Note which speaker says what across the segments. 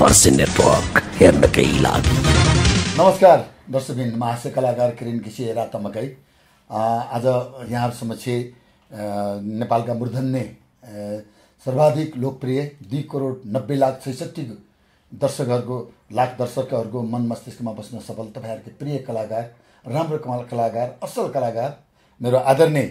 Speaker 1: फर्सी नेटवर्क हेर्नकै लागि।
Speaker 2: नमस्कार दर्शकबिन, म हास्य कलाकार किरण केसी रातमकै आज यहाँहरू समक्ष नेपालका मूर्धन्य सर्वाधिक लोकप्रिय 2,90,66,000 दर्शकहरूको मन मस्तिष्कमा बस्न सफल तपाईहरुको प्रिय कलाकार, राम्रो कलाकार, असल कलाकार, मेरो आदरणीय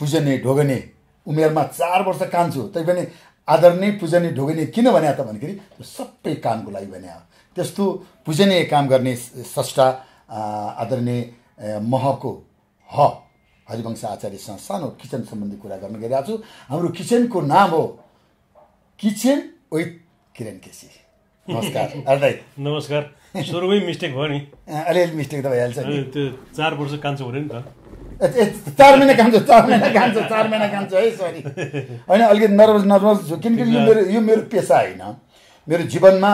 Speaker 2: पूजनीय ढोगने, उमेरमा 4 वर्ष कान्छु तैपनि आदरणीय पूजनीय ढोगने किन भने त भन्दाखेरि सबै कामको लागि भने हो। त्यस्तो पूजनीय काम गर्ने स्रष्टा आदरणीय महको हरिवंश आचार्यसँग सानो किचन सम्बन्धी कुरा गर्न गइरहेको छु। हाम्रो किचनको नाम हो किचन विथ किरण केसी। नमस्कार दाइ।
Speaker 3: नमस्कार। सुरुमै मिस्टेक भयो नि,
Speaker 2: अलिअलि मिस्टेक त भइहाल्छ नि।
Speaker 3: त्यो 4 वर्ष कान्छु भन्यो नि त।
Speaker 2: 4 महिना कान्छु है, सरी होइन, अलिकति नर्भस छु किनकि यो मेरो पेसा होइन। मेरो जीवनमा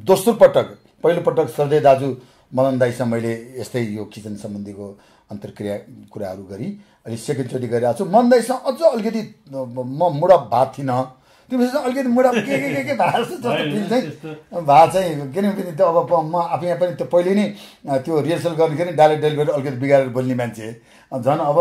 Speaker 2: दोस्रो पटक, पहिलो पटक सरदेव दाजु मदन दाइसँग मैले यस्तै यो किचन सम्बन्धीको अन्तर्क्रिया कुराहरू गरी अहिले सेकेन्डचोटि गरिरहेको छु। मदन दाइसँग अझ अलिकति म मुडअप भएको थिइनँ, त्यो अलिकति मुडअप के भएको जस्तो फिल चाहिँ भएको चाहिँ, किनभने त्यो अब म आफै यहाँ पनि त्यो पहिले नै त्यो रिहर्सल गर्दाखेरि डाइरेक्ट डेलिभरी अलिकति बिगारेर बोल्ने मान्छे, झन् अब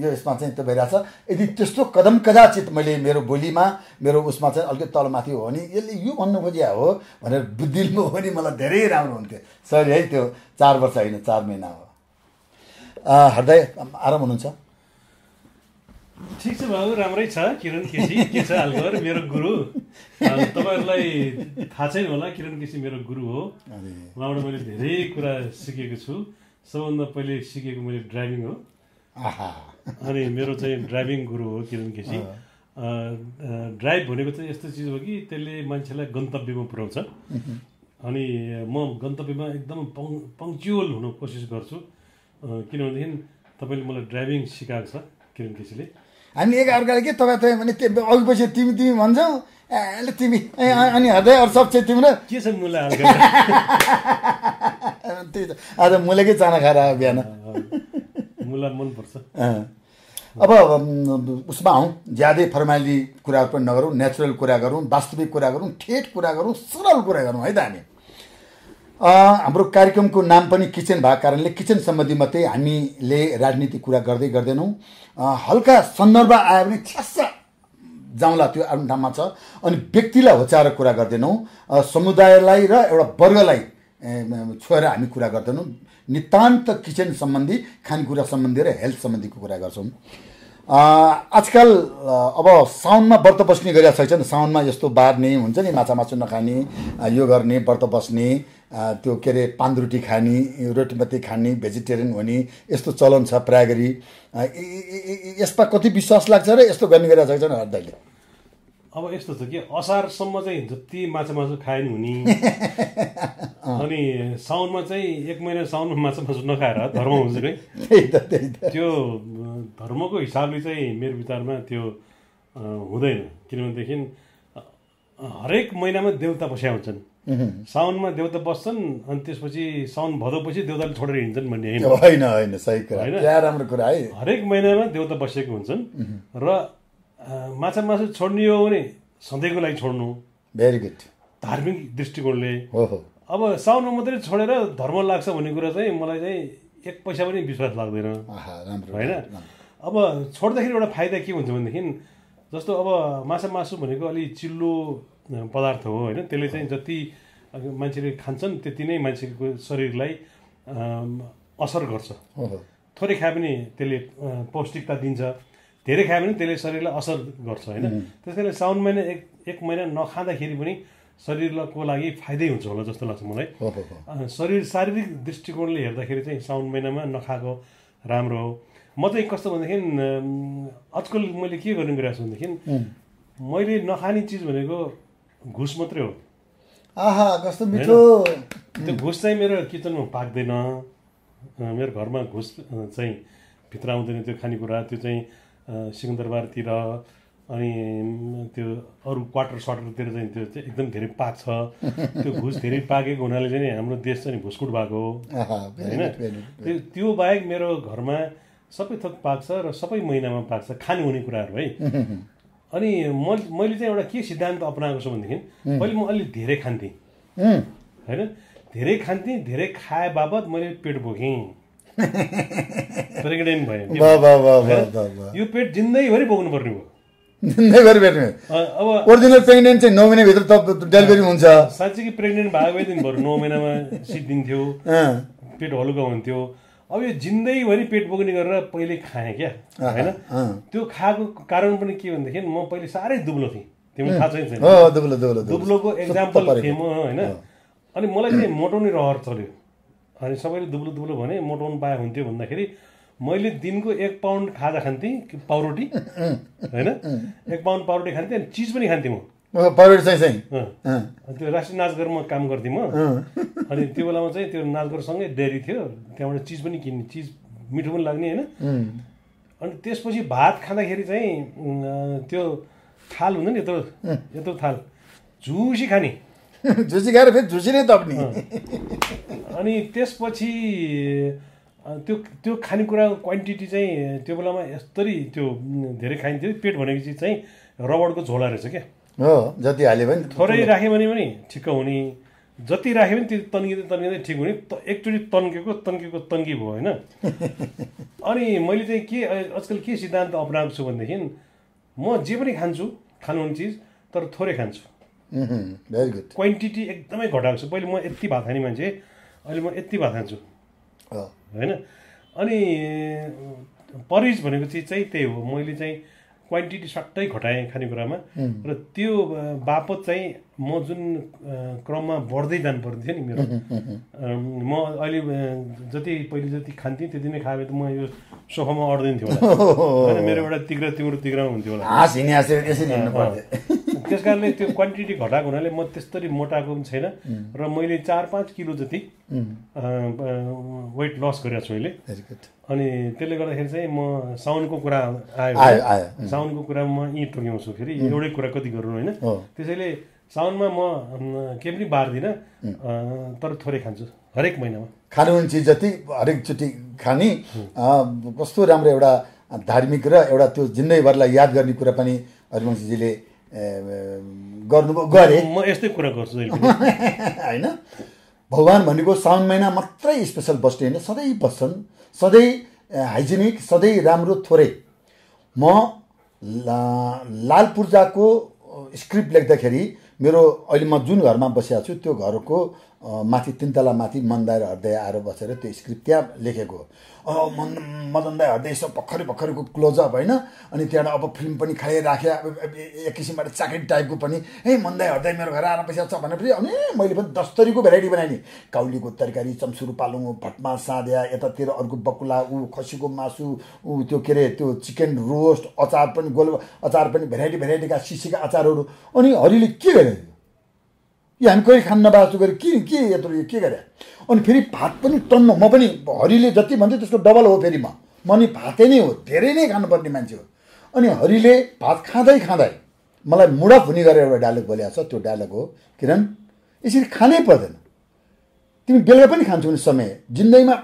Speaker 2: यो यसमा चाहिँ त्यो भइरहेछ। यदि त्यस्तो कदम कदाचित मैले मेरो बोलीमा मेरो उसमा चाहिँ अलिकति तलमाथि हो भने यसले यो भन्नु खोजिया हो भनेर बुद्धिमा हो भने मलाई धेरै राम्रो हुन्थ्यो। सरी है, त्यो 4 वर्ष होइन 4 महिना हो। हृदय आराम हुनुहुन्छ?
Speaker 3: ठिक छ बाबु, राम्रै छ। किरण केसी के छ हालखबर? मेरो गुरु, तपाईँहरूलाई थाहा छैन होला, किरण केसी मेरो गुरु हो। उहाँबाट मैले धेरै कुरा सिकेको छु। सबभन्दा पहिले सिकेको मैले ड्राइभिङ हो। अनि मेरो चाहिँ ड्राइभिङ गुरु हो किरण केसी। ड्राइभ भनेको चाहिँ यस्तो चिज हो कि त्यसले मान्छेलाई गन्तव्यमा पुर्याउँछ। अनि म गन्तव्यमा एकदम पङ्क्चुअल हुनु कोसिस गर्छु। किनभनेदेखि तपाईँले मलाई ड्राइभिङ सिकाएको छ किरण केसीले।
Speaker 2: हामी एकअर्काले के तपाईँ भने अघि पछि तिमी भन्छौ, ए तिमी अनि हृदय अरू सब चाहिँ तिम्रो
Speaker 3: के छ मुला
Speaker 2: त्यही त। आज मुलाकै चाना खाएर आयो बिहान।
Speaker 3: मुला मनपर्छ।
Speaker 2: अब उसमा हौँ, ज्यादै फर्माइली कुराहरू पनि नगरौँ, नेचुरल कुरा गरौँ, वास्तविक कुरा गरौँ, ठेट कुरा गरौँ, सरल कुरा गरौँ है त। हामी हाम्रो कार्यक्रमको नाम पनि किचन भएको कारणले किचन सम्बन्धी मात्रै हामीले राजनीतिक कुरा गर्दै गर्दैनौँ। हल्का सन्दर्भ आयो भने छ्यास्स जाउँला, त्यो आफ्नो ठाउँमा छ। अनि व्यक्तिलाई होचाएर कुरा गर्दैनौँ, समुदायलाई र एउटा वर्गलाई छोएर हामी कुरा गर्दैनौँ। नितान्त किचन सम्बन्धी, खानेकुरा सम्बन्धी र हेल्थ सम्बन्धीको कुरा गर्छौँ। आजकल अब साउनमा व्रत बस्ने गरिरहेको छ। साउनमा यस्तो बार्ने हुन्छ नि, माछा मासु नखाने, यो गर्ने, व्रत बस्ने, त्यो के अरे पानरुटी खाने, रोटी मात्रै खाने, भेजिटेरियन हुने, यस्तो चलन छ प्राय गरी। यसमा कति विश्वास लाग्छ र यस्तो गर्ने गरिरहेको छ हृदयले?
Speaker 3: अब यस्तो छ कि असारसम्म चाहिँ जति माछा मासु खाएन हुने, अनि साउनमा चाहिँ 1 महिना साउनमा माछा मासु नखाएर धर्म हुन्छ है। त्यो धर्मको हिसाबले चाहिँ मेरो विचारमा त्यो हुँदैन। किनभनेदेखि हरेक महिनामा देउता बस्या हुन्छन्। साउनमा देउता बस्छन्, अनि त्यसपछि साउन भदौपछि देउताले छोडेर हिँड्छन् भन्ने
Speaker 2: होइन। सही कुरा, राम्रो कुरा है।
Speaker 3: हरेक महिनामा देउता बसेको हुन्छन् र माछा मासु छोड्ने हो भने सधैँको लागि छोड्नु।
Speaker 2: Very good.
Speaker 3: धार्मिक दृष्टिकोणले
Speaker 2: हो।
Speaker 3: अब साउनमा मात्रै छोडेर धर्म लाग्छ भन्ने कुरा चाहिँ मलाई चाहिँ 1 पैसा पनि विश्वास लाग्दैन होइन। अब छोड्दाखेरि एउटा फाइदा के हुन्छ भनेदेखि, जस्तो अब माछा मासु भनेको अलि चिल्लो पदार्थ हो होइन। त्यसले चाहिँ जति मान्छेले खान्छन् त्यति नै मान्छेको शरीरलाई असर गर्छ। थोरै खाए पनि त्यसले पौष्टिकता दिन्छ, धेरै खायो भने त्यसले शरीरलाई असर गर्छ होइन। त्यस कारण साउन महिना 1 महिना नखाँदाखेरि पनि शरीरको लागि फाइदै हुन्छ होला जस्तो लाग्छ मलाई। शारीरिक दृष्टिकोणले हेर्दाखेरि चाहिँ साउन महिनामा नखाएको राम्रो हो। म चाहिँ कस्तो भनेदेखि आजकल मैले के गर्ने गरिरहेको छु भनेदेखि, मैले नखाने चिज भनेको घुस मात्रै हो।
Speaker 2: कस्तो मिठो।
Speaker 3: त्यो घुस चाहिँ मेरो किचनमा पाक्दैन। मेरो घरमा घुस चाहिँ भित्र आउँदैन। त्यो खानेकुरा त्यो चाहिँ सिकन्दरबारतिर अनि त्यो अरू क्वार्टर सटरतिर चाहिँ त्यो चाहिँ एकदम धेरै पाक्छ। त्यो घुस धेरै पाकेको हुनाले चाहिँ हाम्रो देश चाहिँ घुसखुट भएको हो होइन। त्यो बाहेक मेरो घरमा सबै थोक पाक्छ र सबै महिनामा पाक्छ, खाने हुने कुराहरू है। अनि मैले चाहिँ एउटा के सिद्धान्त अपनाएको छु भनेदेखि पहिले म अलि धेरै खान्थेँ होइन, धेरै खान्थेँ, धेरै खाए बापत मैले पेट बोकेँ, प्रेग्नेन्ट भयो, यो पेट जिन्दगीभरि बोक्नु पर्ने भयो।
Speaker 2: अब ओरिजिनल प्रेग्नेन्ट चाहिँ 9 महिनाभित्र त डेलिभरी हुन्छ।
Speaker 3: साँच्चै कि प्रेग्नेन्ट भएको भएदेखि बरु 9 महिनामा सिद्धिन्थ्यो, पेट हलुका हुन्थ्यो। अब यो जिन्दगीभरि पेट बोक्ने गरेर पहिले खाएँ क्या होइन। त्यो खाएको कारण पनि के भनेदेखि म पहिले साह्रै दुब्लो थिएँ, तिमीलाई थाहा छैन? दुब्लोको एक्जाम्पल थिएँ म होइन। अनि मलाई चाहिँ मोटाउने रहर चल्यो, अनि सबैले दुब्लो दुब्लो भने मोटाउनु पाए हुन्थ्यो भन्दाखेरि मैले दिनको 1 पाउन्ड खाजा खान्थेँ, पाउरोटी होइन, 1 पाउन्ड पाउरोटी खान्थेँ, अनि चिज पनि खान्थेँ म।
Speaker 2: पाउरोटी चाहिँ
Speaker 3: त्यो राष्ट्रिय नाचघर म काम गर्थेँ म। अनि त्यो बेलामा चाहिँ त्यो नाचघरसँगै डेरी थियो, त्यहाँबाट चिज पनि किन्ने, चिज मिठो पनि लाग्ने होइन। अनि त्यसपछि भात खाँदाखेरि चाहिँ त्यो थाल हुन्छ नि, यत्रो यत्रो थाल झुसी खाने,
Speaker 2: झुसी खाएर फेरि झुसी नै तप्ने।
Speaker 3: अनि त्यसपछि त्यो खानेकुराको क्वान्टिटी चाहिँ त्यो बेलामा यस्तरी त्यो धेरै खाइन्थ्यो। पेट भनेको चिज चाहिँ रबरको झोला रहेछ क्या,
Speaker 2: हो जति हाल्यो भने
Speaker 3: थोरै राख्यो भने पनि ठिक्क हुने, जति राख्यो भने त्यो तन्किँदै ठिक हुने। एकचोटि तन्की भयो होइन। अनि मैले चाहिँ के आजकल के सिद्धान्त अपनाएको छु भनेदेखि म जे पनि खान्छु, खानुहुने चिज, तर थोरै खान्छु।
Speaker 2: Very good.
Speaker 3: क्वान्टिटी एकदमै घटाएको छु। पहिले म यति भात खाने मान्छे, अहिले म यति भात खान्छु होइन। अनि परिज भनेको चिज चाहिँ त्यही हो, मैले चाहिँ क्वान्टिटी सट्टै घटाएँ खानेकुरामा, र त्यो बापत चाहिँ म जुन क्रममा बढ्दै जानु पर्थ्यो नि मेरो, म अहिले जति पहिले जति खान्थेँ त्यति नै खायो भने त म यो सोफामा अड्दैन थियो होइन, मेरो एउटा तिग्रा हुन्थ्यो होला। त्यस कारणले त्यो क्वान्टिटी घटाएको हुनाले म त्यस्तरी मोटाएको पनि छैन, र मैले 4-5 किलो जति वेट लस गरेको छु अहिले। अनि त्यसले गर्दाखेरि चाहिँ म साउनको कुरा आयो, साउनको कुरामा म यहीँ टोक्याउँछु फेरि, एउटै कुरा कति गर्नु होइन। त्यसैले साउनमा म केही पनि बार्दिनँ, तर थोरै खान्छु हरेक महिनामा।
Speaker 2: खानुहुने चिज जति हरेकचोटि खाने, कस्तो राम्रो एउटा धार्मिक र एउटा त्यो जिन्दगीभरलाई याद गर्ने कुरा पनि हरिवंशीजीले गरे।
Speaker 3: म यस्तै कुरा गर्छु
Speaker 2: होइन। भगवान् भनेको साउन महिना मात्रै स्पेसल बस्ने होइन, सधैँ बस्छन्, सधैँ हाइजेनिक, सधैँ राम्रो थोरै। म लाल पूर्जाको स्क्रिप्ट लेख्दाखेरि मेरो अहिले म जुन घरमा बसिरहेको छु त्यो घरको माथि 3 तला माथि मनदाय हृदय आएर बसेर त्यो स्क्रिप्ट त्यहाँ लेखेको। मदनदाय हृदय सब भर्खरको क्लोजअप होइन। अनि त्यहाँबाट अब फिल्म पनि खाइराखे, एक किसिमबाट चाकरी टाइपको पनि, मनदाय हृदय मेरो घर आएर बसिरहेको छ भनेपछि अनि मैले पनि 10 थरीको भेराइटी बनाएँ। काउलीको तरकारी, चम्सुर पालुङ, भटमा साँध्या, यतातिर अर्को बकुला, खसीको मासु, त्यो के अरे त्यो चिकन रोस्ट, अचार पनि अचार पनि भेराइटीका सिसीका अचारहरू। अनि हरिले के गरे, यो हामी कहिले खान्न बाँच्नु गरे के यत्रो के गरे। अनि फेरि भात पनि टन्न, म पनि हरिले जति भन्छ त्यसको डबल हो फेरि म नि भातै नै हो, धेरै नै खानुपर्ने मान्छे हो। अनि हरिले भात खाँदै मलाई मुडअप हुने गरेर एउटा डायलग बोलेको छ, त्यो डायलग हो, किरण यसरी खानै पर्दैन, तिमी बेलुका पनि खान्छौ भने समय जिन्दगीमा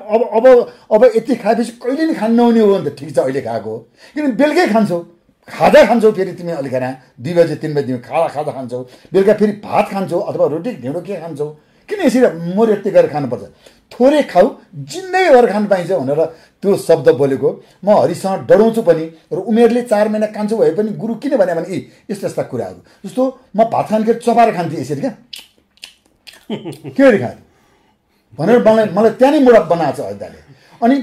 Speaker 2: अब यति खाएपछि कहिले नि खानु नहुने हो भने त ठिक छ अहिले खाएको हो, किनभने बेलुकै खान्छौ, खाजा खान्छौ, फेरि तिमी अलिक 2 बजे 3 बजे तिमी खाजा खान्छौ, बेलुका फेरि भात खान्छौ अथवा रोटी ढिँडो के खान्छौ, किन यसरी मोरेत्ती गरेर खानुपर्छ, थोरै खाऊ जिन्दगीभर खानु पाइन्छ भनेर त्यो शब्द बोलेको। म हरिसँग डराउँछु पनि, र उमेरले 4 महिना कान्छो भए पनि गुरु किन भने यस्ता यस्ता कुराहरू, जस्तो म भात खान्थेँ चपाएर खान्थेँ यसरी क्या के गरी खाएँ भनेर मलाई त्यहाँ नै मुडअप बनाएको छ हरिदाले। अनि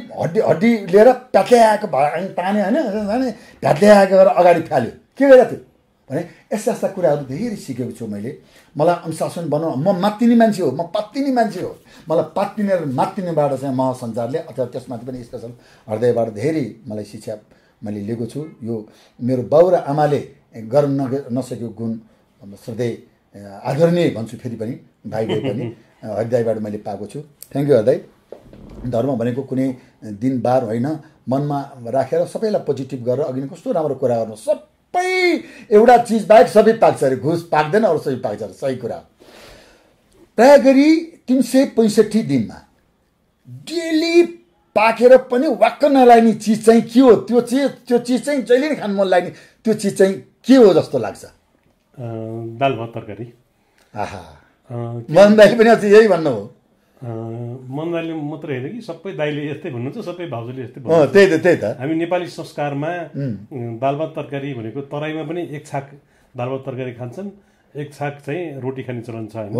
Speaker 2: हड्डी लिएर प्यात्ल्याएको ताने होइन, प्यात्ल्याएको गरेर अगाडि फाल्यो, के गरेको थियो भने यस्ता यस्ता कुराहरू धेरै सिकेको छु मैले। मलाई अनुशासन बनाउनु, म मात्तिने मान्छे हो, म पात्तिने मान्छे हो, मलाई पात्तिने र मात्तिनेबाट चाहिँ महासञ्चारले अथवा त्यसमाथि पनि स्पेसल हृदयबाट धेरै मलाई शिक्षा मैले लिएको छु। यो मेरो बाउ र आमाले गर्न नसकेको गुण सधैँ आदरणीय भन्छु, फेरि पनि भाइ पनि हृदयबाट मैले पाएको छु। थ्याङ्क यू हृदय। धर्म भनेको कुनै दिन बार होइन, मनमा राखेर सबैलाई पोजिटिभ गरेर अघि कस्तो राम्रो कुरा गर्नु, सबै एउटा चिज बाहेक सबै पाक्छ अरे, घुस पाक्दैन अरू सबै पाक्छ अरे, सही कुरा। प्राय गरी 365 दिनमा डेली पाकेर पनि वाक्क नलाग्ने चिज चाहिँ के हो, त्यो चिज चाहिँ जहिले नै खानु मन लाग्ने त्यो चिज चाहिँ के हो जस्तो लाग्छ?
Speaker 3: दाल भात तरकारी।
Speaker 2: आहा, मन दाइले पनि अझै यही भन्नु हो?
Speaker 3: मन दाइले मात्रै होइन कि सबै दाइले यस्तै भन्नुहुन्छ, सबै भाउजूले यस्तै
Speaker 2: भन्नुहुन्छ। त्यही त
Speaker 3: हामी नेपाली संस्कारमा दाल भात तरकारी भनेको तराईमा पनि एक छाक दाल भात तरकारी खान्छन्, एक छाक चाहिँ रोटी खाने चलन छ होइन।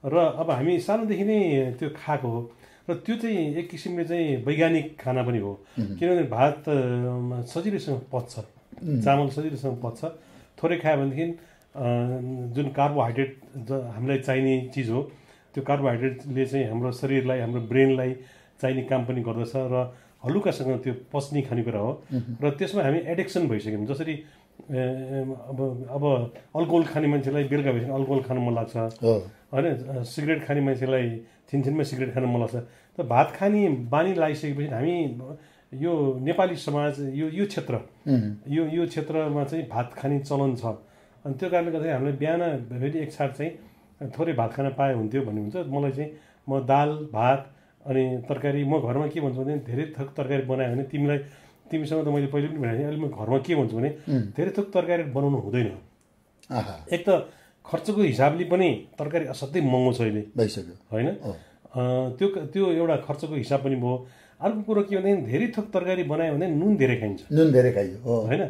Speaker 3: र अब हामी सानोदेखि नै त्यो खाएको हो र त्यो चाहिँ एक किसिमले चाहिँ वैज्ञानिक खाना पनि हो। किनभने भात सजिलैसँग पच्छ, चामल सजिलैसँग पच्छ। थोरै खायो भनेदेखि जुन कार्बोहाइड्रेट हामीलाई चाहिने चिज हो त्यो कार्बोहाइड्रेटले चाहिँ हाम्रो शरीरलाई, हाम्रो ब्रेनलाई चाहिने काम पनि गर्दछ र हलुकासँग त्यो पच्ने खानेकुरा हो। र त्यसमा हामी एडिक्सन भइसक्यौँ। जसरी अब अल्कोहल खाने मान्छेलाई बेलुका भएपछि अल्कोहल खानु मन लाग्छ होइन, सिगरेट खाने मान्छेलाई छिनछिनमा सिगरेट खानु मन लाग्छ। त भात खाने बानी लागिसकेपछि हामी यो नेपाली समाज यो क्षेत्र यो क्षेत्रमा चाहिँ भात खाने चलन छ। अनि त्यो कारणले गर्दाखेरि हामीलाई बिहान फेरि एक छाक चाहिँ थोरै भात खान पाए हुन्थ्यो भन्ने हुन्छ। मलाई चाहिँ म दाल भात अनि तरकारी, म घरमा के भन्छु भने धेरै थोक तरकारी बनायो भने तिमीसँग त मैले पहिले पनि भनेको थिएँ, अहिले म घरमा के भन्छु भने धेरै थोक तरकारी बनाउनु हुँदैन। एक त खर्चको हिसाबले पनि तरकारी असाध्यै महँगो छ अहिले
Speaker 2: भइसक्यो
Speaker 3: होइन। त्यो एउटा खर्चको हिसाब पनि भयो। अर्को कुरो के भने धेरै थोक तरकारी बनायो भने नुन धेरै खाइन्छ,
Speaker 2: नुन धेरै खाइयो
Speaker 3: होइन।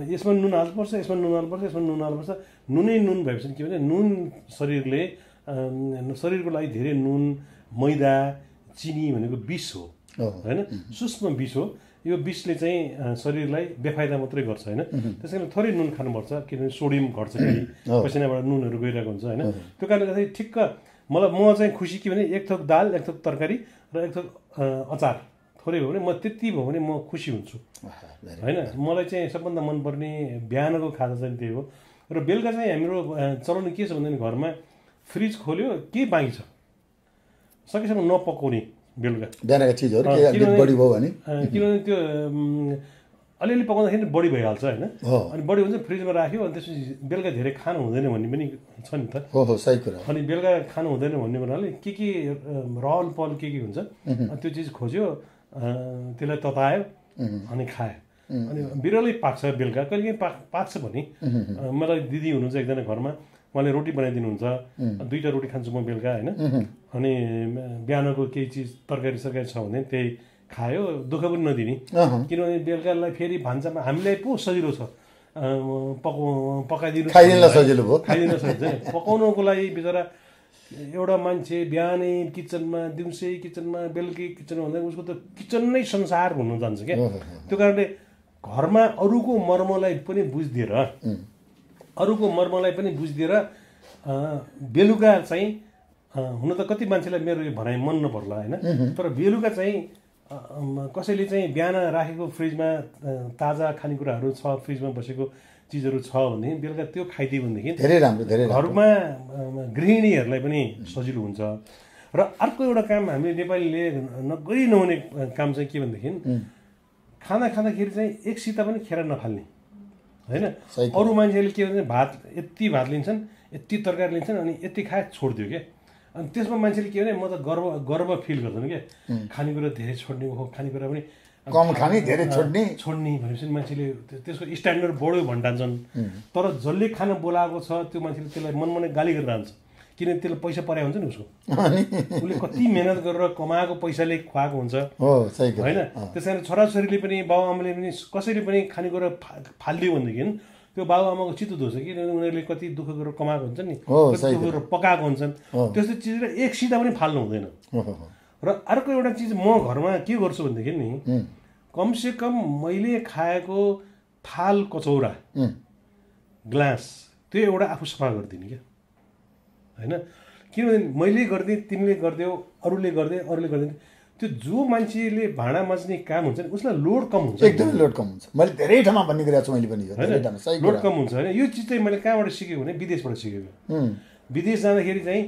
Speaker 3: यसमा नुन हाल्नुपर्छ, यसमा नुन हाल्नुपर्छ, यसमा नुन हाल्नुपर्छ। नुनै नुन भएपछि के भने नुन शरीरको लागि धेरै नुन, मैदा, चिनी भनेको विष हो होइन, सूक्ष्म विष हो। यो विषले चाहिँ शरीरलाई बेफाइदा मात्रै गर्छ होइन। त्यस कारण थोरै नुन खानुपर्छ, किनभने सोडियम घट्छ, पसिनाबाट नुनहरू गइरहेको हुन्छ होइन। त्यो कारणले गर्दाखेरि ठिक्क म चाहिँ खुसी के भने एक थोक दाल, एक थोक तरकारी र एक थोक अचार थोरै भयो भने म त्यति भयो भने म खुसी हुन्छु होइन। मलाई चाहिँ सबभन्दा मनपर्ने बिहानको खाजा चाहिँ त्यही हो। र बेलुका चाहिँ हाम्रो चलन के छ भन्दाखेरि घरमा फ्रिज खोल्यो के बाँकी छ सकेसम्म नपकाउने बेलुका
Speaker 2: बिहानका चिजहरू बढी भयो भने,
Speaker 3: किनभने त्यो अलिअलि पकाउँदाखेरि बढी भइहाल्छ होइन। अनि बढी हुन्छ फ्रिजमा राख्यो, अनि त्यसपछि बेलुका धेरै खानु हुँदैन भन्ने पनि छ नि त।
Speaker 2: सही कुरा।
Speaker 3: अनि बेलुका खानु हुँदैन भन्ने हुनाले के रहल पहल के हुन्छ त्यो चिज खोज्यो, त्यसलाई ततायो अनि खायो। अनि बिरलै पाक्छ बेलुका, कहिले काहीँ पाक्छ भने मलाई दिदी हुनुहुन्छ एकजना घरमा, उहाँले रोटी बनाइदिनुहुन्छ, 2टा रोटी खान्छु म बेलुका होइन। अनि बिहानको केही चिज तरकारी सरकारी छ भने त्यही खायो, दुःख पनि नदिने। किनभने बेलुकालाई फेरि भान्सामा हामीलाई पो सजिलो छ पकाइदिनु,
Speaker 2: खाइदिन सजिलो भयो,
Speaker 3: खाइदिन सजिलो। पकाउनुको लागि बिचरा एउटा मान्छे बिहानै किचनमा, दिउँसै किचनमा, बेलुकी किचनमा भन्दा उसको त किचन नै संसार हुन जान्छ क्या। त्यो कारणले घरमा अरूको मर्मलाई पनि बुझिदिएर बेलुका चाहिँ हुन त कति मान्छेलाई मेरो यो भनाइ मन नपर्ला होइन, तर बेलुका चाहिँ कसैले चाहिँ बिहान राखेको फ्रिजमा ताजा खानेकुराहरू छ, फ्रिजमा बसेको चिजहरू छ भनेदेखि बेलुका त्यो खाइदियो भनेदेखि
Speaker 2: धेरै राम्रो, धेरै
Speaker 3: घरमा गृहिणीहरूलाई पनि सजिलो हुन्छ। र अर्को एउटा काम हामीले नेपालीले नगरी नहुने काम चाहिँ के भनेदेखि खाना खाँदाखेरि चाहिँ एक सिता पनि खेर नफाल्ने होइन। अरू मान्छेले के भन्छ भात यति भात लिन्छन्, यति तरकारी लिन्छन् अनि यति खाए छोडिदियो क्या। अनि त्यसमा मान्छेले के भने म त गर्व फिल गर्दैन क्या, खानेकुरा धेरै छोड्ने हो, खानेकुरा पनि
Speaker 2: कम खाने धेरै छोड्ने
Speaker 3: भनेपछि मान्छेले त्यसको स्ट्यान्डर्ड बढ्यो भन्टान्छन्। तर जसले खाना बोलाएको छ त्यो मान्छेले त्यसलाई मनमनै गाली गरेर हान्छ, किनभने त्यसले पैसा पराएको हुन्छ नि उसको, उसले कति मेहनत गरेर कमाएको पैसाले खुवाएको हुन्छ होइन। त्यस कारण छोराछोरीले पनि बाबुआमाले पनि कसैले पनि खानेकुरा फालिदियो भनेदेखि त्यो बाबुआमाको चित्त दुख्छ, किनभने उनीहरूले कति दुःख गरेर कमाएको हुन्छ नि, कति दुःख गरेर पकाएको हुन्छन्। त्यस्तो चिजले एक सिधा पनि फाल्नु हुँदैन। र अर्को एउटा चिज म घरमा के गर्छु भनेदेखि नि, कमसेकम मैले खाएको थाल, कचौरा, ग्लास त्यो एउटा आफू सफा गरिदिने क्या होइन। किनभने मैले गरिदिएँ, तिमीले गरिदेऊ, अरूले गरिदिने, त्यो जो मान्छेले भाँडा माझ्ने काम हुन्छ नि उसलाई लोड कम हुन्छ,
Speaker 2: एकदमै लोड कम हुन्छ। मैले धेरै ठाउँमा भन्ने गरेको छु मैले पनि,
Speaker 3: लोड कम हुन्छ होइन। यो चिज चाहिँ मैले कहाँबाट सिकेको भने विदेशबाट सिकेको। विदेश जाँदाखेरि चाहिँ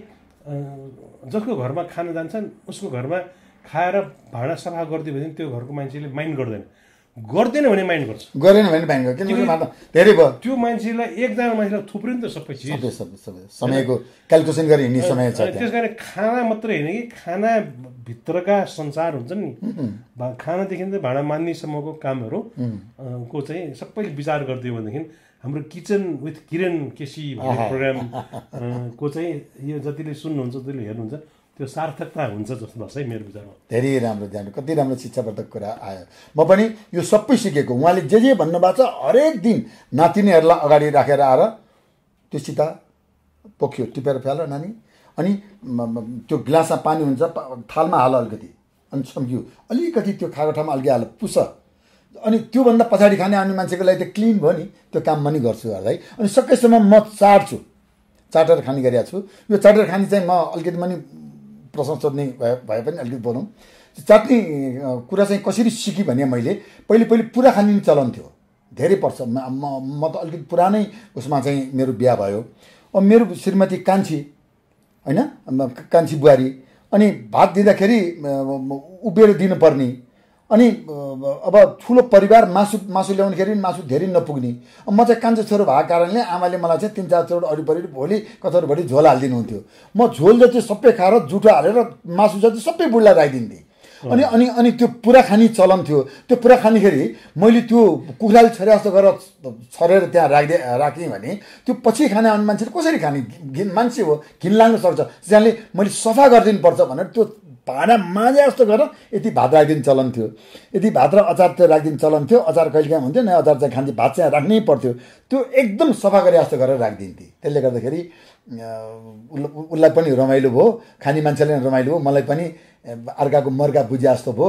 Speaker 3: जसको घरमा खान जान्छन् उसको घरमा खाएर भाँडा सफा गरिदियो भने त्यो घरको मान्छेले माइन्ड गर्दैन भने माइन्ड गर्छ,
Speaker 2: गरेन भने माइन्ड गर्छ। किनभने धेरै भयो,
Speaker 3: त्यो मान्छेलाई एकजना मान्छेलाई थुप्रै नि त सबै चिज,
Speaker 2: समयको क्यालकुलेसन गरी हिँड्ने समय छ।
Speaker 3: त्यस कारण खाना मात्रै होइन कि खाना भित्रका संसार हुन्छ नि, खानादेखि चाहिँ भाँडा मान्नेसम्मको कामहरू को चाहिँ सबैले विचार गरिदियो भनेदेखि हाम्रो किचन विथ किरण केसी भन्ने प्रोग्राम को चाहिँ यो जतिले सुन्नुहुन्छ जतिले हेर्नुहुन्छ त्यो सार्थकता हुन्छ जस्तो लाग्छ है मेरो विचारमा।
Speaker 2: धेरै राम्रो ध्यान, कति राम्रो शिक्षावर्धक कुरा आयो। म पनि यो सबै सिकेको। उहाँले जे भन्नुभएको छ हरेक दिन नातिनीहरूलाई अगाडि राखेर आएर त्यो सिता पोख्यो, टिपेर फ्याल नानी, अनि त्यो गिलासमा पानी हुन्छ थालमा हाल अलिकति, अनि छम्क्यो अलिकति त्यो खाएको ठाउँमा अलिकति हाल पुस, अनि त्योभन्दा पछाडि खाने आउने मान्छेको लागि त क्लिन भयो नि, त्यो काम पनि गर्छु है। अनि सकेसम्म म चाटेर खाने गरेको छु। यो चाटेर खाने चाहिँ म अलिकति पनि प्रश्न सोध्ने भए पनि अलिकति बोलौँ। चाट्ने कुरा चाहिँ कसरी सिकेँ भने मैले पहिले पुरा खाने चलन थियो, धेरै वर्ष म त अलिकति पुरानै उसमा चाहिँ मेरो बिहा भयो। अब मेरो श्रीमती कान्छी होइन, कान्छी बुहारी, अनि भात दिँदाखेरि उभिएर दिनुपर्ने, अनि अब ठुलो परिवार मासु ल्याउनेखेरि मासु धेरै नपुग्ने। म चाहिँ कान्छो छोरो भएको कारणले आमाले मलाई चाहिँ 3-4 चोट वरिपरि भोलि कतरभरि झोल हालिदिनुहुन्थ्यो। म झोल जति सबै खाएर जुठो हालेर मासु जति सबै बुढलाई राखिदिन्थेँ। अनि त्यो पुरा खाने चलन थियो। त्यो पुरा खानेखेरि मैले त्यो कुखुराले छरे जस्तो गरेर छरेर त्यहाँ राखेँ भने त्यो पछि खाने आउने मान्छेले कसरी खाने, मान्छे हो घिन लाग्न सक्छ, त्यसले मैले सफा गरिदिनुपर्छ भनेर त्यो भाँडा माझे जस्तो गरेर यति भात राखिदिने चलन थियो। यति भात र अचार त्यो राखिदिने चलन थियो। अचार कहिले काहीँ हुन्थ्यो, नयाँ अचार चाहिँ खान्छ, भात चाहिँ राख्नै पर्थ्यो। त्यो एकदम सफा गरे जस्तो गरेर राखिदिन्थेँ। त्यसले गर्दाखेरि उसलाई पनि रमाइलो भयो, खाने मान्छेलाई पनि रमाइलो भयो, मलाई पनि अर्काको मर्का बुझे जस्तो भयो।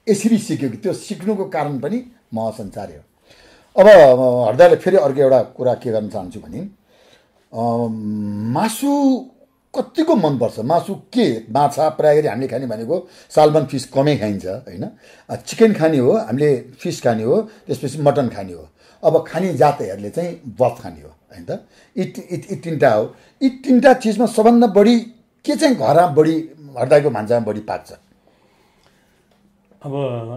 Speaker 2: यसरी सिक्यो कि त्यो सिक्नुको कारण पनि महासञ्चार हो। अब हृदयले फेरि अर्को एउटा कुरा के गर्न चाहन्छु भने मासु कतिको मनपर्छ। मासु के माछा प्रायः गरी हामीले खाने भनेको सालमन फिस कमै खाइन्छ होइन। चिकन खाने हो हामीले, फिस खाने हो, त्यसपछि मटन खाने हो। अब खाने जातहरूले चाहिँ बफ खाने हो होइन त। यी तिनवटा हो। यी तिनवटा चिजमा सबभन्दा बढी के चाहिँ घरमा बढी हृदयको भान्सामा बढी पाक्छ?
Speaker 3: अब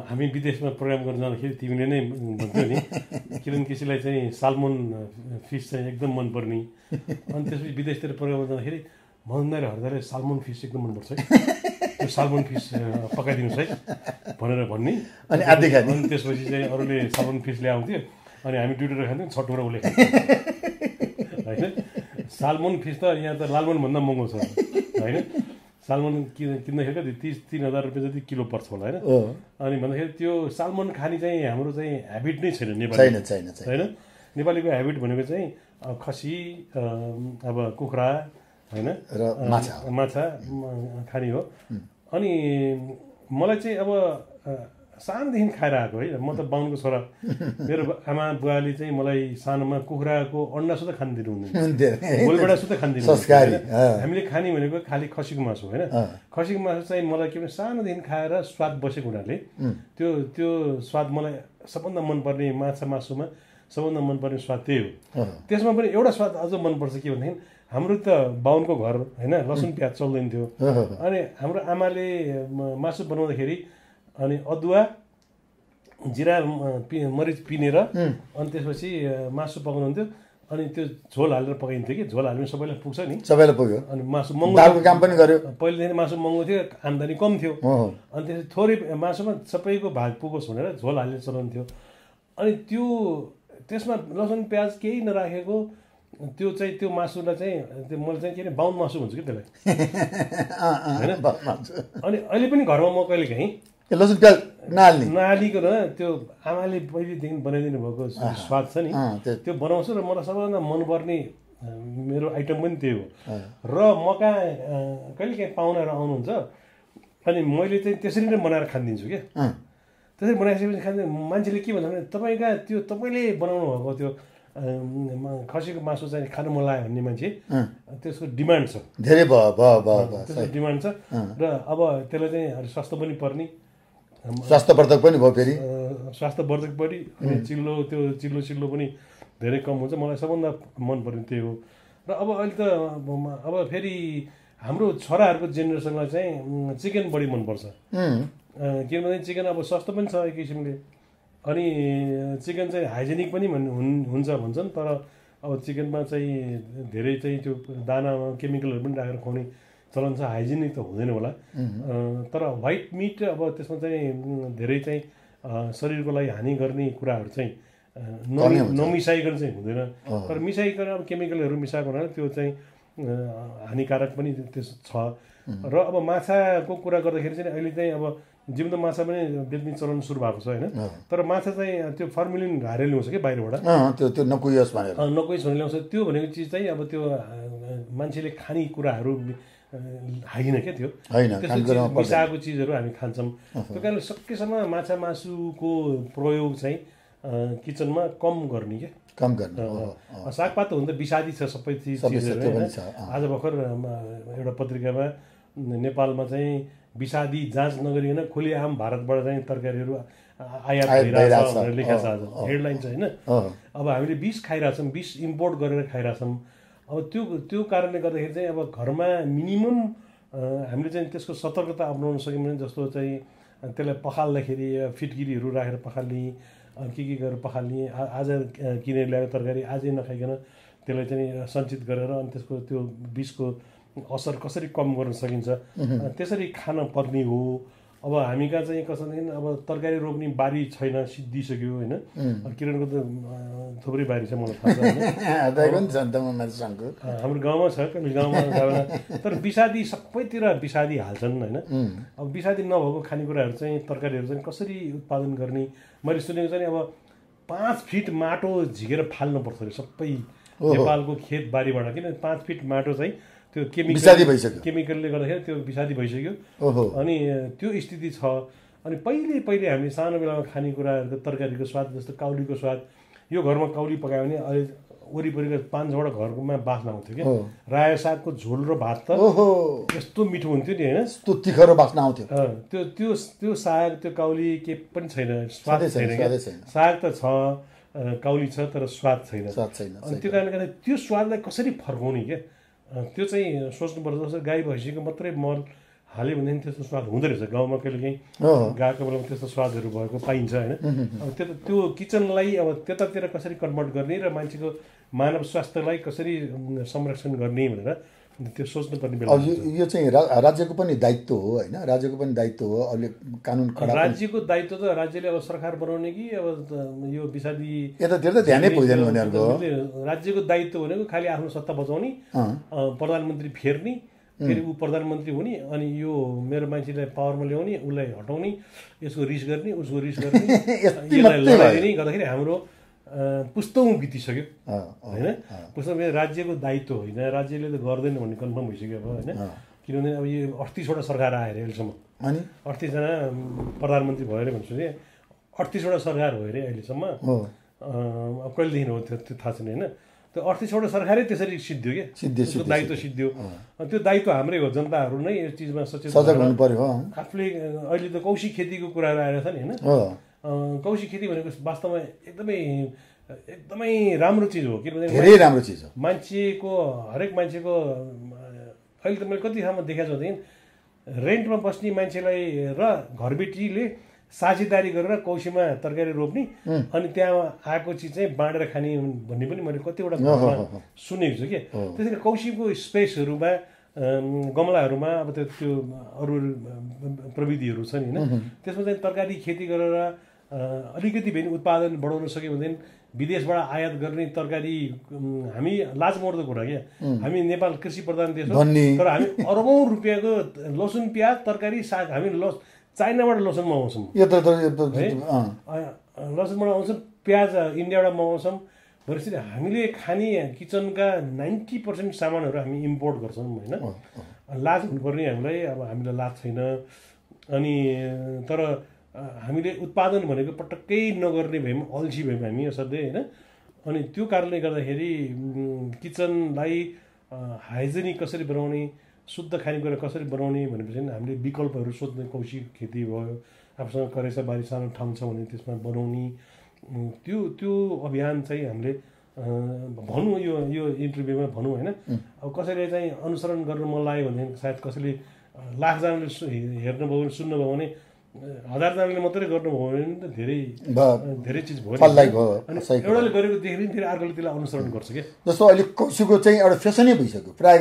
Speaker 3: हामी विदेशमा प्रोग्राम गर्न जाँदाखेरि तिमीले नै भन्छौ नि, किरण केसीलाई चाहिँ सालमन फिस चाहिँ एकदम मनपर्ने, अनि त्यसपछि विदेशतिर प्रोग्राम जाँदाखेरि मन्दाले हृदयले सालमन फिस एकदम मनपर्छ है, त्यो सालमन फिस पकाइदिनुहोस् है भनेर भन्ने।
Speaker 2: अनि आधी खाने।
Speaker 3: अनि त्यसपछि चाहिँ अरूले सालमन फिस ल्याउँथ्यो, अनि हामी दुईवटा खान्थ्यौँ, छटुरा उसले खान्थ्यो होइन। सालमन फिस त यहाँ त लालमनभन्दा महँगो छ होइन। सालमन किन्दाखेरि कति 30-3,000 रुपियाँ जति किलो पर्छ होला होइन। अनि भन्दाखेरि त्यो सालमन खाने चाहिँ हाम्रो चाहिँ ह्याबिट नै छैन नेपाली होइन। नेपालीको ह्याबिट भनेको चाहिँ खसी, अब कुखुरा होइन, र माछा खाने हो। अनि मलाई चाहिँ अब सानोदेखि खाएर आएको है, म त बाहुनको छोरा। मेरो आमा बुवाले चाहिँ मलाई सानोमा कुखुराको अन्डा सुद्धा खान दिनुहुँदैन, गोलबेडा सुद्धा खान दिनुहुँदैन। हामीले खाने भनेको खालि खसीको मासु होइन। खसीको मासु चाहिँ मलाई के भने सानोदेखि खाएर स्वाद बसेको हुनाले त्यो स्वाद मलाई सबभन्दा मनपर्ने, माछा मासुमा सबभन्दा मनपर्ने स्वाद त्यही हो। त्यसमा पनि एउटा स्वाद अझ मनपर्छ के भनेदेखि हाम्रो त बाहुनको घर होइन, लसुन प्याज चल्दैन थियो। अनि हाम्रो आमाले मासु बनाउँदाखेरि अनि अदुवा जिरा मरिच पिनेर अनि त्यसपछि मासु पकाउनुहुन्थ्यो। अनि त्यो झोल हालेर पकाइन्थ्यो कि झोल हाल्नु सबैलाई पुग्छ नि, सबैलाई पुग्यो। अनि मासु महँगो, दालको काम पनि गर्यो। पहिलेदेखि मासु महँगो थियो, आम्दानी कम थियो। अनि त्यसपछि थोरै मासुमा सबैको भाग पुगोस् भनेर झोल हाल्ने चलन थियो। अनि त्यसमा लसुन प्याज केही नराखेको त्यो चाहिँ त्यो मासुलाई चाहिँ मैले चाहिँ के अरे बाहुन मासु भन्छु कि त्यसलाई होइन। अनि अहिले पनि घरमा म कहिले काहीँ
Speaker 2: लसुन प्याज
Speaker 3: नहालिकन त्यो आमाले पहिलेदेखि बनाइदिनु भएको स्वाद छ नि, त्यो बनाउँछु। र मलाई सबैभन्दा मनपर्ने मेरो आइटम पनि त्यही हो। र मका कहिले काहीँ पाहुनाहरू आउनुहुन्छ, अनि मैले चाहिँ त्यसरी नै बनाएर खानिदिन्छु क्या। त्यसरी बनाइसकेपछि खान्छ मान्छेले के भन्छ भने तपाईँले बनाउनु भएको त्यो खसीको मासु चाहिँ खानु मन लाग्यो भन्ने मान्छे त्यसको डिमान्ड छ,
Speaker 2: धेरै
Speaker 3: त्यसको डिमान्ड छ। र अब त्यसलाई चाहिँ सस्तो पनि पर्ने,
Speaker 2: स्वास्थ्यवर्धक पनि भयो, फेरि
Speaker 3: स्वास्थ्यवर्धक पनि, अनि चिल्लो पनि धेरै कम हुन्छ। मलाई सबभन्दा मनपर्ने त्यही हो। र अब अहिले त अब फेरि हाम्रो छोराहरूको जेनेरेसनलाई चाहिँ चिकन बढी मनपर्छ, किनभने चिकन अब सस्तो पनि छ एक किसिमले। अनि चिकन चाहिँ हाइजेनिक पनि हुन्छ भन्छन्, तर अब चिकनमा चाहिँ धेरै चाहिँ त्यो दानामा केमिकलहरू पनि राखेर खुवाउने चलन छ, हाइजेनिक त हुँदैन होला। तर व्हाइट मिट अब त्यसमा चाहिँ धेरै चाहिँ शरीरको लागि हानि गर्ने कुराहरू चाहिँ नमिसाइकन चाहिँ हुँदैन। तर मिसाइकन अब केमिकलहरू मिसाएको हुनाले त्यो चाहिँ हानिकारक पनि त्यस छ। र अब माछाको कुरा गर्दाखेरि चाहिँ अहिले चाहिँ अब जिउँदो माछा पनि बेच्ने चलन सुरु भएको छ होइन। तर माछा चाहिँ त्यो फर्मुलिन हारेर ल्याउँछ कि बाहिरबाट,
Speaker 2: त्यो नकुइयोस् भनेर
Speaker 3: भने ल्याउँछ। त्यो भनेको चिज चाहिँ अब त्यो मान्छेले खाने कुराहरू होइन क्या, त्यो मिसाएको चिजहरू हामी खान्छौँ। त्यो कारणले सकेसम्म माछा मासुको प्रयोग चाहिँ किचनमा कम गर्ने क्या,
Speaker 2: कम गर्ने।
Speaker 3: सागपात त हुन त विषादी छ सबै चिजहरू। आज भर्खर एउटा पत्रिकामा नेपालमा चाहिँ विषादी जाँच नगरिकन खुलेआम भारतबाट चाहिँ तरकारीहरू आयात भइरहेछ भनेर लेखेको छ आज हेडलाइन छ होइन। अब हामीले विष खाइरहेछौँ, विष इम्पोर्ट गरेर खाइरहेछौँ। अब त्यो कारणले गर्दाखेरि चाहिँ अब घरमा मिनिमम हामीले चाहिँ त्यसको सतर्कता अपनाउन सक्यौँ भने, जस्तो चाहिँ त्यसलाई पखाल्दाखेरि फिटकिरीहरू राखेर पखाल्ने, के गरेर पखाल्ने, आज किनेर ल्याएको तरकारी आजै नखाइकन त्यसलाई चाहिँ सञ्चित गरेर अनि त्यसको त्यो विषको असर कसरी कम गर्न सकिन्छ त्यसरी खान पर्ने हो। अब हामी कहाँ चाहिँ कसरी अब तरकारी रोप्ने बारी छैन, सिद्धिसक्यो होइन। किरणको त थुप्रै बारी छ मलाई थाहा छ होइन। हाम्रो गाउँमा छ, गाउँमा तर विषादी सबैतिर विषादी हाल्छन् होइन। अब विषादी नभएको खानेकुराहरू चाहिँ तरकारीहरू चाहिँ कसरी उत्पादन गर्ने, मैले सुनेको चाहिँ अब 5 फिट माटो झिकेर फाल्नुपर्छ अरे सबै नेपालको खेत बारीबाट, किन 5 फिट माटो चाहिँ त्यो केमिकलले गर्दाखेरि त्यो विषादी भइसक्यो। अनि त्यो स्थिति छ। अनि पहिले हामी सानो बेलामा खानेकुराहरूको तरकारीको स्वाद जस्तो काउलीको स्वाद, यो घरमा काउली पकायो भने अहिले वरिपरिको 5-6वटा घरकोमा बास्ना आउँथ्यो क्या। रायो सागको झोल र भात त यस्तो मिठो हुन्थ्यो नि होइन,
Speaker 2: यस्तो तिखरो बास्ना आउँथ्यो।
Speaker 3: त्यो साग त्यो काउली के पनि छैन, स्वाद छैन क्या। साग त छ, काउली छ, तर स्वाद छैन। अनि त्यो कारणले गर्दा त्यो स्वादलाई कसरी फर्काउने क्या, त्यो चाहिँ सोच्नुपर्छ। जस्तो गाई भैँसीको मात्रै मल हाल्यो भनेदेखि त्यस्तो स्वाद हुँदो रहेछ। गाउँमा कहिलेकाहीँ गएको बेलामा त्यस्तो स्वादहरू भएको पाइन्छ होइन। अब त्यो किचनलाई अब त्यतातिर कसरी कन्भर्ट गर्ने र मान्छेको मानव स्वास्थ्यलाई कसरी संरक्षण गर्ने भनेर त्यो सोच्नुपर्ने बेला।
Speaker 2: यो चाहिँ राज्यको पनि दायित्व हो होइन, राज्यको पनि दायित्व हो। अहिले कानुन कडा,
Speaker 3: राज्यको दायित्व त राज्यले अब सरकार बनाउने कि अब यो विषादी
Speaker 2: यतातिर त ध्यानै पुग्दैन उनीहरूको।
Speaker 3: राज्यको दायित्व भनेको खालि आफ्नो सत्ता बचाउने, प्रधानमन्त्री फेर्ने, फेरि ऊ प्रधानमन्त्री हुने, अनि यो मेरो मान्छेलाई पावरमा ल्याउने, उसलाई हटाउने, यसको रिस गर्ने, उसको रिस गर्ने, यसलाई लडाइदिने गर्दाखेरि हाम्रो पुस्तौँ बितिसक्यो होइन। पुस्तौँ राज्यको दायित्व होइन, राज्यले त गर्दैन भन्ने कन्फर्म भइसक्यो अब होइन। किनभने अब यो 38वटा सरकार आयो अरे अहिलेसम्म, अनि 38जना प्रधानमन्त्री भयो अरे भन्छु नि। 38वटा सरकार भयो अरे अहिलेसम्म। अब कहिलेदेखि हो त्यो थाहा छैन होइन। त्यो 38वटा सरकारै त्यसरी सिद्धियो क्या, त्यसको दायित्व सिद्धियो। त्यो दायित्व हाम्रै हो, जनताहरू नै यो चिजमा सचेत
Speaker 2: हुनु पर्यो।
Speaker 3: आफूले अहिले त कौशी खेतीको कुराहरू आएर छ नि होइन। कौशी खेती भनेको वास्तवमा एकदमै राम्रो चिज हो, किनभने
Speaker 2: धेरै राम्रो चिज हो।
Speaker 3: मान्छेको हरेक मान्छेको अहिले त मैले कति ठाउँमा देखाएको छु भनेदेखि रेन्टमा बस्ने मान्छेलाई र घरबेटीले साझेदारी गरेर कौशीमा तरकारी रोप्ने, अनि त्यहाँ आएको चिज चाहिँ बाँडेर खाने भन्ने पनि मैले कतिवटा सुनेको छु कि। त्यसरी कौशीको स्पेसहरूमा गमलाहरूमा अब त्यो अरू प्रविधिहरू छ नि होइन, त्यसमा चाहिँ तरकारी खेती गरेर अलिकति भए पनि उत्पादन बढाउन सक्यो भनेदेखि विदेशबाट आयात गर्ने तरकारी, हामी लाजमर्दो कुरा क्या, हामी नेपाल कृषि प्रधान देश हो, तर हामी अरबौँ रुपियाँको लसुन प्याज तरकारी साग हामी चाइनाबाट लसुन मगाउँछौँ, लसुनबाट आउँछौँ, प्याज इन्डियाबाट मगाउँछौँ। भनेपछि हामीले खाने किचनका 90% सामानहरू हामी इम्पोर्ट गर्छौँ होइन। लाज हुनुपर्ने हामीलाई, अब हामीलाई लाज छैन। अनि तर हामीले उत्पादन भनेको पटक्कै नगर्ने भयौँ, अल्छी भयौँ हामी असाध्यै होइन। अनि त्यो कारणले गर्दाखेरि किचनलाई हाइजेनिक कसरी बनाउने, शुद्ध खानेकुरा कसरी बनाउने भनेपछि हामीले विकल्पहरू सोध्ने। कौशी खेती भयो, आफूसँग करेसा बारी सानो ठाउँ छ भने त्यसमा बनाउने, त्यो अभियान चाहिँ हामीले भनौँ यो इन्टरभ्यूमा भनौँ होइन। अब कसैले चाहिँ अनुसरण गर्न मन लाग्यो भनेदेखि सायद कसैले लाखजनाले हेर्नुभयो भने सुन्नुभयो भने 1000जनाले मात्रै गर्नुभयो भने त धेरै चिज भयो
Speaker 2: फलदायी भयो।
Speaker 3: अनि एउटाले गरेको देखेर फेरि अर्कोले त्यसलाई अनुसरण गर्छ क्या।
Speaker 2: जस्तो अहिले कौसीको चाहिँ एउटा फेसनै भइसक्यो। प्राय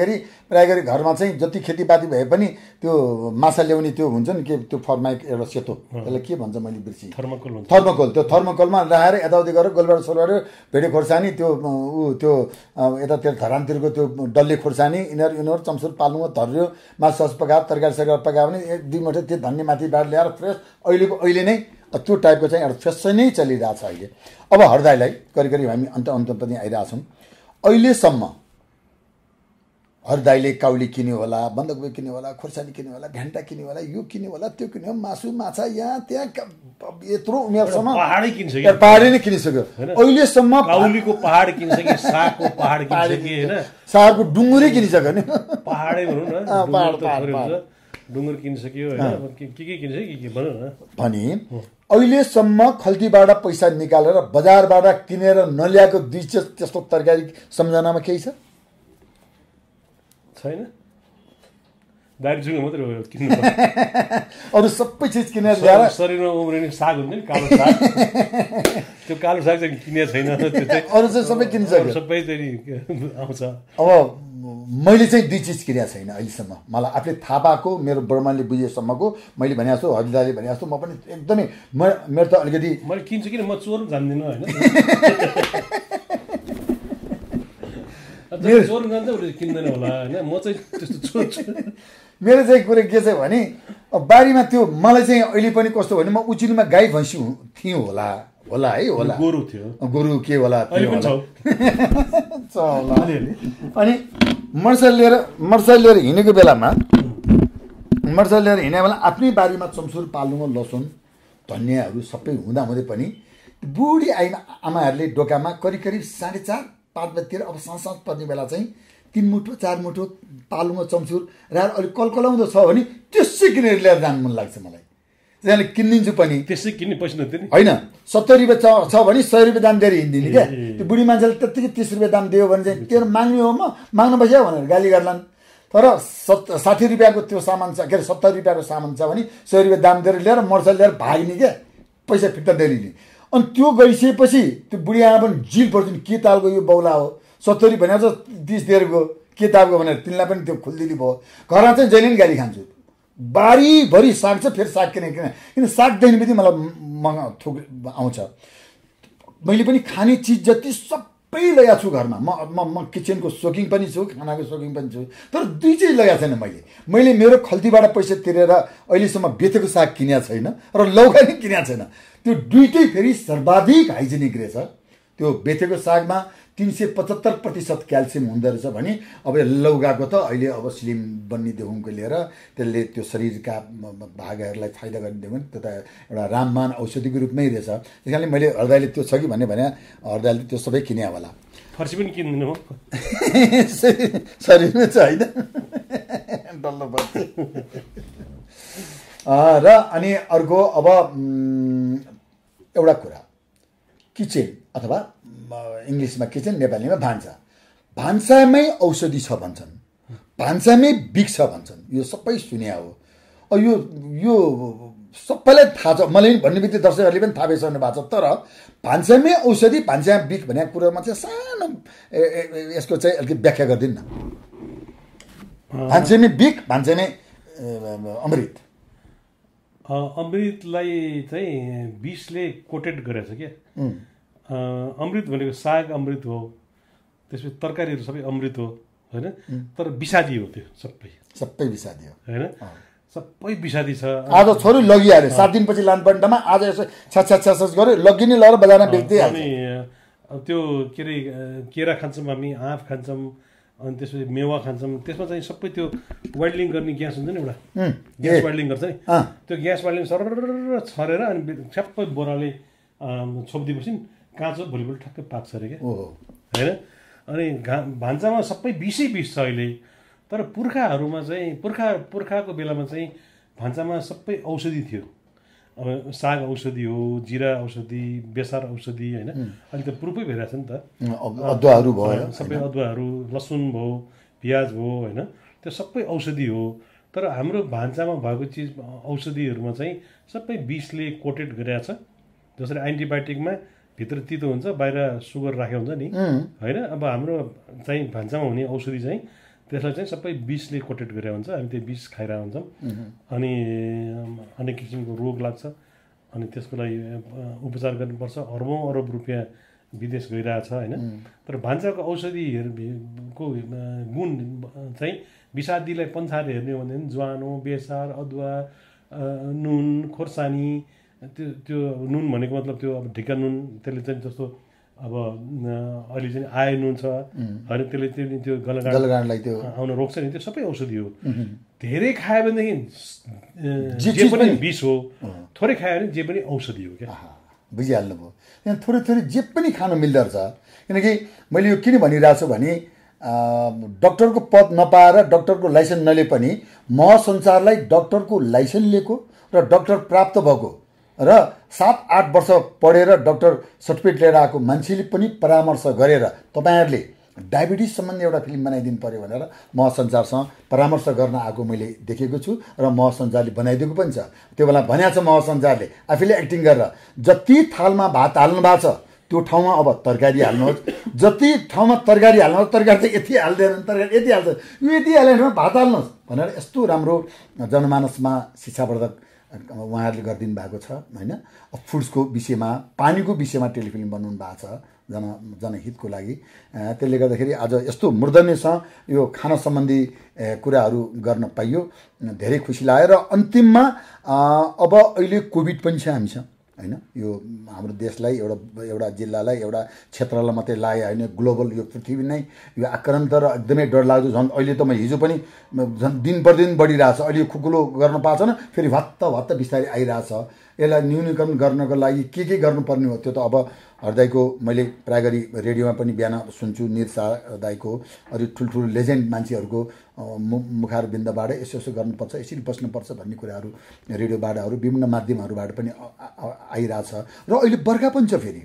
Speaker 2: गरी घरमा चाहिँ जति खेतीपाती भए पनि त्यो माछा ल्याउने त्यो हुन्छ नि के त्यो फर्माइक एउटा सेतो त्यसलाई के भन्छ मैले बिर्सेँ, थर्मोकोल। त्यो थर्मोकोलमा राखेर यताउति गरेर गोलबाट सोलबाट भेडे खोर्सानी त्यो त्यो यतातिर धरानतिरको त्यो डल्ले खोर्सानी यिनीहरू चम्सुर पाल्नुमा धर्यो, मासु सासु पकायो, तरकारी सरकारी पकायो भने 1-2 मुठो त्यो धन्ने माथिबाट ल्याएर फ्रेस अहिले नै त्यो टाइपको चाहिँ एउटा फेसन नै चलिरहेको छ अहिले। अब हरदाईलाई करिब हामी अन्त पनि आइरहेछौँ। अहिलेसम्म हरदाईले काउली किन्यो होला, बन्दकोपी किन्यो होला, खोर्सानी किन्यो होला, भेन्टा किन्यो होला, यो किन्यो होला, त्यो किन्यो, मासु माछा यहाँ त्यहाँ यत्रो उमेरसम्म पहाडै नै किनिसक्यो। अहिलेसम्म
Speaker 3: काउलीको पहाड किनिसक्यो, सागको पहाड किनिसक्यो होइन,
Speaker 2: सागको डुङ्गुरै किनिसक्यो नि,
Speaker 3: पहाडै भनौँ न, डुङ्गर किनिसक्यो होइन, के किनिसक्यो के भनौँ न।
Speaker 2: भने अहिलेसम्म खल्तीबाट पैसा निकालेर बजारबाट किनेर नल्याएको 2 त्यस्तो तरकारी सम्झनामा केही छ?
Speaker 3: छैन, दारीजुङ मात्रै हो किन्नु।
Speaker 2: अरू सबै चिज किनेर ल्याएर
Speaker 3: शरीरमा उम्रिने साग हुन्छ नि कालो साग, त्यो कालो साग चाहिँ किनेको छैन, त्यो चाहिँ
Speaker 2: अरू चाहिँ सबै किनिसक्यो,
Speaker 3: सबै चाहिँ आउँछ।
Speaker 2: अब मैले चाहिँ 2 चिज किनेको छैन अहिलेसम्म, मलाई आफूले थाहा पाएको, मेरो बर्माले बुझेसम्मको मैले भनेको छु, हरिदाले भनेको जस्तो म पनि एकदमै मेरो त अलिकति
Speaker 3: मैले किन्छु किन, म चोर जान्दिनँ होइन, चोर जान्छ उसले किन्दैन होला होइन, म चाहिँ त्यस्तो चोर छु।
Speaker 2: मेरो चाहिँ कुरो के छ भने बारीमा त्यो मलाई चाहिँ अहिले पनि कस्तो भने म उचिनमा गाई भैँसी थिएँ होला है,
Speaker 3: गोरु थियो,
Speaker 2: गोरु के होला अनि मर्सल लिएर हिँडेको बेलामा आफ्नै बारीमा चम्सुर पाल्नुमा लसुन धनियाँहरू सबै हुँदाहुँदै पनि बुढी आमाहरूले डोकामा करिब 4:30-5 बजीतिर अब साँझ पर्ने बेला चाहिँ 3 मुठो 4 मुठो पालुमा चम्सुर र अलिक कलकलाउँदो छ भने त्यसै किनेर ल्याएर जानु मन लाग्छ मलाई। त्यसैले किनिदिन्छु पनि,
Speaker 3: त्यसै किन्ने पैसा नदिने
Speaker 2: होइन, 70 रुपियाँ छ भने 100 रुपियाँ दाम दिएर हिँडिदिने क्या। त्यो बुढी मान्छेले त्यत्तिकै 30 रुपियाँ दाम दियो भने चाहिँ तेरो माग्ने हो, म माग्न बस्यो भनेर गाली गर्लान्। तर 60 रुपियाँको त्यो सामान छ, के अरे 70 रुपियाँको सामान छ भने 100 रुपियाँ दाम दिएर ल्याएर मर्सल ल्याएर भाग्ने क्या, पैसा फिर्ता दिने। अनि त्यो गइसकेपछि त्यो बुढी आमा पनि जिल पर्छ नि, के तालको यो बौला हो, 70 भनेर चाहिँ 30 दिएर गयो, के तालको भनेर तिनलाई पनि त्यो खुल्दिली भयो। घरमा चाहिँ जहिले पनि गाली खान्छु, बारीभरि साग छ, फेरि साग किन साग देख्नेबित्तिकै मलाई थुक आउँछ। मैले पनि खाने चिज जति सबै लगाएको छु घरमा, म किचनको सोकिङ पनि छु, खानाको सोकिङ पनि छु, तर 2 चिज लगाएको छैन मैले मेरो खल्तीबाट पैसा तिरेर अहिलेसम्म बेचेको साग किनेको छैन र लौका पनि किनेको छैन। त्यो 2टै फेरि सर्वाधिक हाइजेनिक रहेछ। त्यो बेचेको सागमा 375% क्याल्सियम हुँदो रहेछ भने अब लौकाको त अहिले अब स्लिम बन्नेदेखिको लिएर त्यसले त्यो शरीरका भागहरूलाई फाइदा गरिदियो भने त्यो त एउटा रामबाण औषधिको रूपमै रहेछ। त्यस कारणले मैले हरदाईले त्यो छ कि भने हरदाईले त्यो सबै किने होला।
Speaker 3: फर्सी पनि किन्दिनँ म,
Speaker 2: शरीरमा चाहिँ होइन, डल्लो पर्छ। र अनि अर्को अब एउटा कुरा, किचन अथवा इङ्ग्लिसमा किचन, नेपालीमा भान्सामै औषधि छ भन्छन्, भान्सामै बिक छ भन्छन्, यो सबै सुन्या हो। यो सबैलाई थाहा छ, मलाई भन्ने बित्तिकै दर्शकहरूले पनि थाहा भइसक्नु भएको छ। तर भान्सामै औषधि भान्सामै बिक भन्ने कुरोमा चाहिँ सानो यसको चाहिँ अलिकति व्याख्या गरिदिनु न। भान्सामै बिक, भान्सामै अमृत।
Speaker 3: अमृतलाई चाहिँ विषले कोटेड गरेको छ क्या। अमृत भनेको साग अमृत हो, त्यसपछि तरकारीहरू सबै अमृत हो होइन, तर विषादी हो, त्यो सबै विषादी हो होइन, सबै विषादी छ।
Speaker 2: आज छोरी लगिहाल्यो, 7 दिनपछि लानुपर्ने ठाउँमा आज यसो छ्याछ गऱ्यो, लगिने लगेर बजारमा बेच्दै हाल्छ।
Speaker 3: अनि त्यो के अरे केरा खान्छौँ हामी, आँप खान्छौँ, अनि त्यसपछि मेवा खान्छौँ, त्यसमा चाहिँ सबै त्यो वाइडलिङ गर्ने ग्यास हुन्छ नि, एउटा ग्यास वाइडलिङ गर्छ नि, त्यो ग्यास वाइडलिङ सरर छरेर अनि सबै बोराले छोपिदिएपछि काँचो भोलिपल्ट ठ्याक्कै पाक्छ अरे क्या होइन। अनि भान्सामा सबै विष छ अहिले, तर पुर्खाहरूमा चाहिँ पुर्खाको बेलामा चाहिँ भान्सामा सबै औषधि थियो। अब साग औषधि हो, जिरा औषधि, बेसार औषधि होइन, अहिले त प्रुफै भइरहेछ नि त,
Speaker 2: अदुवाहरू भयो,
Speaker 3: सबै अदुवाहरू, लसुन भयो, प्याज भयो होइन, त्यो सबै औषधि हो। तर हाम्रो भान्सामा भएको चिज औषधिहरूमा चाहिँ सबै विषले कोटेड गरिरहेको छ। जसरी एन्टिबायोटिकमा भित्र तितो हुन्छ, बाहिर सुगर राखेको हुन्छ नि, होइन? अब हाम्रो चाहिँ भान्सामा हुने औषधि चाहिँ त्यसलाई चाहिँ सबै विषले कोटेड गरेको हुन्छ। हामी त्यो विष खाइरहेको हुन्छौँ, अनि अनेक किसिमको रोग लाग्छ, अनि त्यसको लागि उपचार गर्नुपर्छ। अरब रुपियाँ विदेश गइरहेछ, होइन? तर भान्साको औषधिहरूको गुण चाहिँ विषादीलाई पन्छाएर हेर्ने हो भने ज्वानो, बेसार, अदुवा, नुन, खोर्सानी, त्यो नुन भनेको मतलब त्यो अब ढिका नुन, त्यसले चाहिँ जस्तो अब अहिले चाहिँ आए नुन छ, होइन? त्यसले त्यो गलगाडलाई त्यो आउन रोक्छ नि, त्यो सबै औषधि हो। धेरै खायो भनेदेखि जे पनि विष हो, थोरै खायो भने जे पनि औषधि हो क्या।
Speaker 2: बुझिहाल्नुभयो। यहाँ थोरै थोरै जे पनि खानु मिल्दो रहेछ। किनकि मैले यो किन भनिरहेको छु भने डक्टरको पद नपाएर, डक्टरको लाइसेन्स नलिए पनि महसञ्चारलाई डक्टरको लाइसेन्स लिएको र डक्टर प्राप्त भएको र 7-8 वर्ष पढेर डक्टर सर्टिफिकेट लिएर आएको मान्छेले पनि परामर्श गरेर तपाईँहरूले डायबिटिज सम्बन्धी एउटा फिल्म बनाइदिनु पर्यो भनेर महसञ्चारसँग परामर्श गर्न आएको मैले देखेको छु र महसञ्चारले बनाइदिएको पनि छ। त्यो बेला भनेको छ महसञ्चारले आफैले एक्टिङ गरेर, जति थालमा भात हाल्नु भएको छ त्यो ठाउँमा अब तरकारी हाल्नुहोस्, जति ठाउँमा तरकारी हाल्नुहोस्, तरकारी चाहिँ यति हाल्दैन, तरकारी यति हाल्छ, यो यति हाल्ने ठाउँमा भात हाल्नुहोस् भनेर यस्तो राम्रो जनमानसमा शिक्षावर्धक उहाँहरूले गरिदिनु भएको छ, होइन? फुड्सको विषयमा, पानीको विषयमा टेलिफिल्म बनाउनु भएको छ जनहितको लागि। त्यसले गर्दाखेरि आज यस्तो मूर्धन्यसँग यो खाना सम्बन्धी कुराहरू गर्न पाइयो, धेरै खुसी लाग्यो। र अन्तिममा अब अहिले कोभिड पनि छ हामीसँग, होइन? यो हाम्रो देशलाई, एउटा जिल्लालाई, एउटा क्षेत्रलाई मात्रै लाग्यो होइन, ग्लोबल यो पृथ्वी नै यो आक्रान्त र एकदमै डरलाग्दो। झन् अहिले त म हिजो पनि झन् दिन प्रतिदिन बढिरहेछ। अहिले खुकुलो गर्न पाएको छैन, फेरि भत्त बिस्तारै आइरहेछ। यसलाई न्यूनीकरण गर्नको लागि के गर्नुपर्ने हो त्यो त अब हृदयको मैले प्राय गरी रेडियोमा पनि बिहान सुन्छु निर शाह दाईको, अरू ठुल्ठुलो लेजेन्ड मान्छेहरूको मुखार बिन्दबाट यसो गर्नुपर्छ, यसरी बस्नुपर्छ भन्ने कुराहरू रेडियोबाटहरू विभिन्न माध्यमहरूबाट पनि आइरहेछ। र अहिले बर्खा पनि छ, फेरि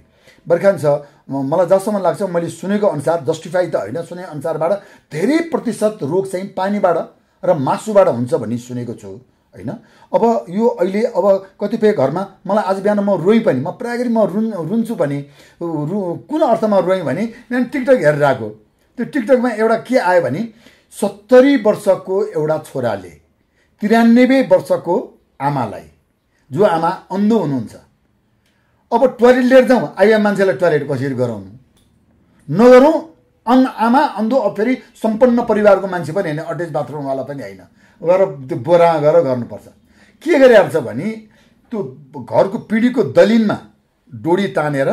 Speaker 2: बर्खा छ। मलाई जसम्म लाग्छ, मैले सुनेको अनुसार, जस्टिफाई त होइन, सुने अनुसारबाट धेरै प्रतिशत रोग चाहिँ पानीबाट र मासुबाट हुन्छ भन्ने सुनेको छु, होइन? अब यो अहिले अब कतिपय घरमा मलाई आज बिहान म रोएँ पनि, म प्राय गरी म रुन्छु पनि। कुन अर्थमा रोएँ भने बिहान टिकटक हेरेर आएको, त्यो टिकटकमा एउटा के आयो भने 70 वर्षको एउटा छोराले 93 वर्षको आमालाई, जो आमा अन्धो हुनुहुन्छ, अब टोयलेट लिएर जाउँ, आइया मान्छेलाई टोयलेट कसरी गराउनु नगरौँ, आमा अन्धो, अब फेरि सम्पन्न परिवारको मान्छे पनि होइन, अट्याच बाथरुमवाला पनि होइन, गएर त्यो बोरामा गएर गर्नुपर्छ। के गरिरहेको छ भने त्यो घरको पिँढीको दलिनमा डोरी तानेर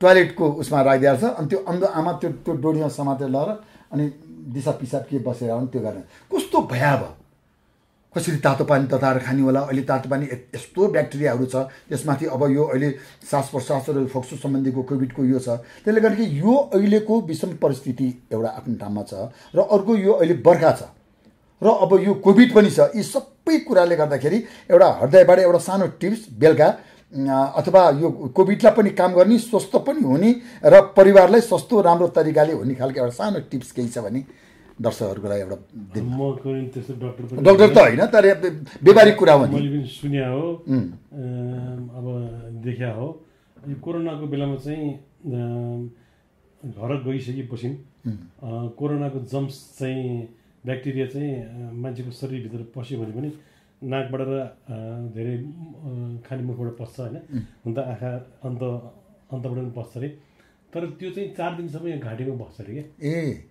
Speaker 2: टोयलेटको उसमा राखिदिएको छ, अनि त्यो अन्धो आमा त्यो डोरीमा समातेर लगाएर अनि दिसा पिसाब के बसेर आउनु त्यो गर्ने। कस्तो भयावह! कसरी तातो पानी तताएर खाने होला? अहिले तातो पानी यस्तो ब्याक्टेरियाहरू छ त्यसमाथि। अब यो अहिले श्वास प्रश्वास र फोक्सो सम्बन्धीको कोभिडको यो छ, त्यसले गर्दाखेरि यो अहिलेको विषम परिस्थिति एउटा आफ्नो ठाउँमा छ। र अर्को यो अहिले बर्खा छ र अब यो कोभिड पनि छ। यी सबै कुराले गर्दाखेरि एउटा हृदयबाट एउटा सानो टिप्स बेलुका अथवा यो कोभिडलाई पनि काम गर्ने, स्वस्थ पनि हुने र परिवारलाई सस्तो राम्रो तरिकाले हुने खालको एउटा सानो टिप्स केही छ भने दर्शकहरूको लागि एउटा डक्टर त होइन, तर व्यावहारिक कुरा हो।
Speaker 3: मैले पनि सुने हो, अब देखा हो। यो कोरोनाको बेलामा चाहिँ घर गइसकेपछि कोरोनाको जम्स चाहिँ ब्याक्टेरिया चाहिँ मान्छेको शरीरभित्र पस्यो भने पनि नाकबाट र धेरै खाने मुखबाट पस्छ, होइन? हुन त आँखा अन्तबाट पनि पस्छ अरे, तर त्यो चाहिँ 4 दिनसम्म यहाँ घाँटीमा बस्छ अरे क्या।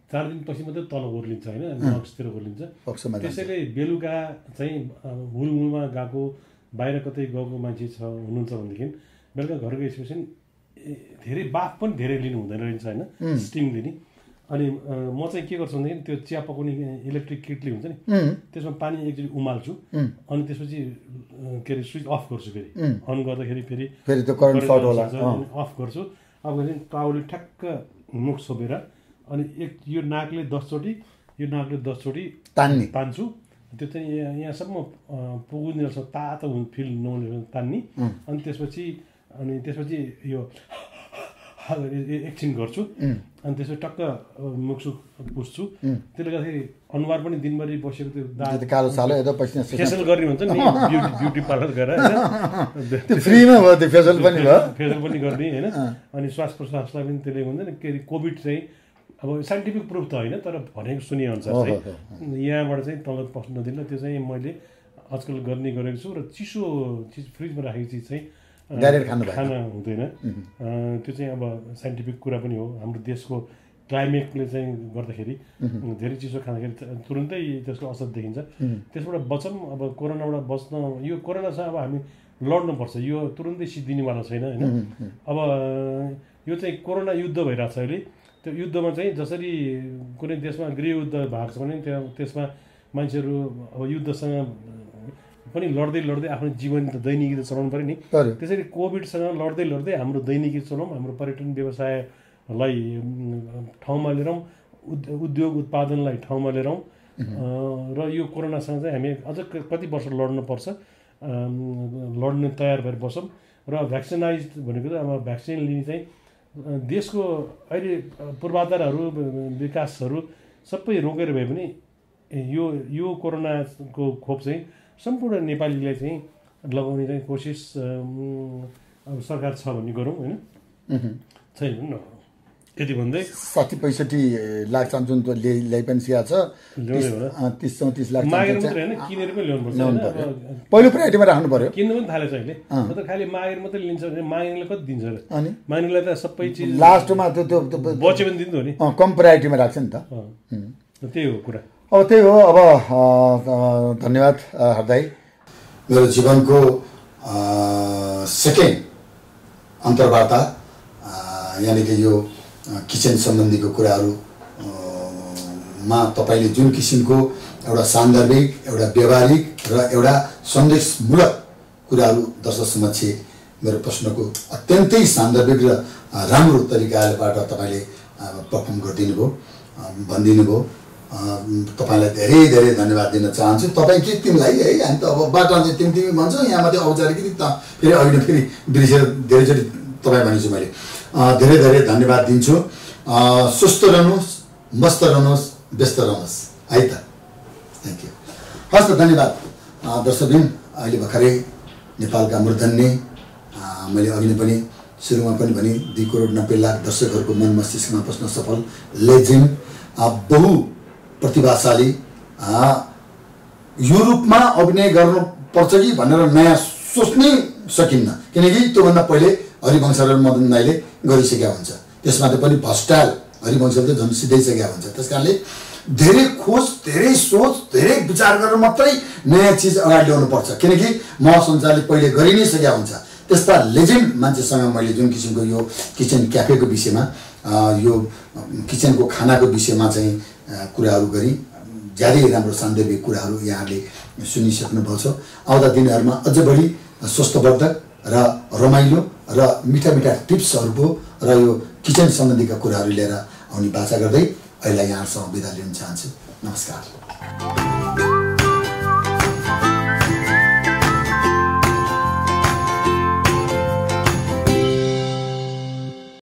Speaker 3: 4 दिनपछि मात्रै तल ओर्लिन्छ, होइन? नक्सतिर ओर्लिन्छ। त्यसैले बेलुका चाहिँ हुलमुलमा गएको, बाहिर कतै गएको मान्छे हुनुहुन्छ भनेदेखि बेलुका घर गइसकेपछि धेरै बाफ पनि धेरै लिनु हुँदैन रहेछ, होइन? स्टिम लिने। अनि म चाहिँ के गर्छु भनेदेखि त्यो चिया पकाउने इलेक्ट्रिक किटली हुन्छ नि, त्यसमा पानी एकचोटि उमाल्छु, अनि त्यसपछि के अरे स्विच अफ गर्छु, फेरि अन गर्दाखेरि फेरि
Speaker 2: त्यो करेन्ट सर्ट होला,
Speaker 3: अफ गर्छु। अब टाउले ठ्याक्क मुख छोपेर अनि यो नाकले 10 चोटि, यो नाकले 10 चोटि तान्छु। त्यो चाहिँ यहाँसम्म पुग्ने रहेछ, तातो फिल नहुने तान्ने। अनि त्यसपछि यो एकछिन गर्छु अनि त्यसपछि टक्क मुखसुख पुस्छु त्यसले गर्दाखेरि अनुहार पनि दिनभरि बसेको त्यो
Speaker 2: कालो सालो यता पसिना
Speaker 3: फेसियल गर्ने हुन्छ नि ब्युटी पार्लर गएर
Speaker 2: फ्रीमा भयो त्यो फेसियल पनि भयो
Speaker 3: फेसियल पनि गर्ने होइन अनि श्वास प्रश्वासलाई पनि त्यसले हुन्छ नि के अरे कोभिड चाहिँ अब साइन्टिफिक प्रुफ त होइन तर भनेको सुने अनुसार चाहिँ यहाँबाट चाहिँ तल पस्न नदिनु त्यो चाहिँ मैले आजकल गर्ने गरेको छु र चिसो चिज फ्रिजमा राखेको चिज चाहिँ
Speaker 2: डाइरेक्ट
Speaker 3: खाना हुँदैन त्यो चाहिँ अब साइन्टिफिक कुरा पनि हो हाम्रो देशको क्लाइमेटले चाहिँ गर्दाखेरि धेरै चिसो खाँदाखेरि तुरुन्तै त्यसको असर देखिन्छ त्यसबाट बचौँ अब कोरोनाबाट बच्न यो कोरोनासँग अब हामी लड्नुपर्छ यो तुरुन्तै सिद्धिनेवाला छैन होइन अब यो चाहिँ कोरोना युद्ध भइरहेको छ अहिले त्यो युद्धमा चाहिँ जसरी कुनै देशमा गृहयुद्ध भएको छ भने त्यसमा मान्छेहरू अब युद्धसँग पनि लड्दै लड्दै आफ्नो जीवन त दैनिकी त चलाउनु पऱ्यो नि त्यसरी कोभिडसँग लड्दै लड्दै हाम्रो दैनिकी चलाउँ हाम्रो पर्यटन व्यवसायलाई ठाउँमा लिएर उद्योग उत्पादनलाई ठाउँमा लिएर र यो कोरोनासँग चाहिँ हामी अझ कति वर्ष लड्नुपर्छ लड्न तयार भएर बसौँ र भ्याक्सिनाइज भनेको चाहिँ अब भ्याक्सिन लिने चाहिँ देशको अहिले पूर्वाधारहरू विकासहरू सबै रोकेर भए पनि यो कोरोनाको खोप चाहिँ सम्पूर्ण नेपालीलाई चाहिँ लगाउने चाहिँ कोसिस अब सरकार छ भन्ने गरौँ होइन छैन नगरौँ यति भन्दै
Speaker 2: 60-65 लाख जुन ल्याइ पनि सिया छ 30-34 लाख
Speaker 3: मागेर मात्रै होइन किनेर पनि ल्याउनुपर्छ
Speaker 2: पहिलो प्रायोरिटीमा राख्नु पर्यो
Speaker 3: किन्नु पनि थालेछ अहिले त खालि मागेर मात्रै लिन्छ भने माग्नेलाई कति दिन्छ र
Speaker 2: अनि
Speaker 3: माग्नेलाई त सबै चिज
Speaker 2: लास्टमा त्यो
Speaker 3: बच्यो पनि दिन्छ नि
Speaker 2: कम प्रायोरिटीमा राख्छ नि त
Speaker 3: त्यही हो कुरा
Speaker 2: अब त्यही हो अब धन्यवाद हृदय मेरो जीवनको सेकेन्ड अन्तर्वार्ता यानि कि यो किचन सम्बन्धीको कुराहरूमा तपाईँले जुन किसिमको एउटा सान्दर्भिक एउटा व्यवहारिक र एउटा सन्देशमूलक कुराहरू दर्शक समक्ष मेरो प्रश्नको अत्यन्तै सान्दर्भिक र राम्रो तरिकाबाट तपाईँले पर्फर्म गरिदिनु भयो भनिदिनु भयो तपाईँलाई धेरै धेरै धन्यवाद दिन चाहन्छु तपाईँ के तिमीलाई है हामी त अब बाटो तिमी भन्छौ यहाँ मात्रै औपचारिक त फेरि अघि फेरि बिर्सेर धेरैचोटि तपाईँ भनिन्छु मैले धेरै धेरै धन्यवाद दिन्छु स्वस्थ रहनुहोस् मस्त रहनुहोस् व्यस्त रहनुहोस् है त थ्याङ्क यू हस् त धन्यवाद दर्शकबिन अहिले भर्खरै नेपालका मूर्धन्य मैले अघि नै पनि सुरुमा पनि भने 2 करोड 90 लाख दर्शकहरूको मन मस्तिष्कमा बस्न सफल लेजेन्ड बहु प्रतिभाशाली युरोपमा अभिनय गर्नुपर्छ कि भनेर नयाँ सोच्नै सकिन्न किनकि त्योभन्दा पहिले हरिवंश र मदन राईले गरिसकेका हुन्छ त्यसमा त पनि भस्टाल हरिवंशले झन् सिधाइसकेका हुन्छ त्यस कारणले धेरै खोज धेरै सोच धेरै विचार गरेर मात्रै नयाँ चिज अगाडि ल्याउनुपर्छ किनकि महासञ्चारले पहिले गरि नै सकेका हुन्छ त्यस्ता लेजेन्ड मान्छेसँग मैले जुन किसिमको यो किचन क्याफेको विषयमा यो किचनको खानाको विषयमा चाहिँ कुराहरू गरी ज्यादै राम्रो सान्दर्भिक कुराहरू यहाँहरूले सुनिसक्नुभएको छ आउँदा दिनहरूमा अझ बढी स्वस्थवर्धक र रमाइलो र मिठा मिठा टिप्सहरूको र यो किचन सम्बन्धीका कुराहरू लिएर आउने बाचा गर्दै अहिले यहाँहरूसँग बिदा लिन चाहन्छु नमस्कार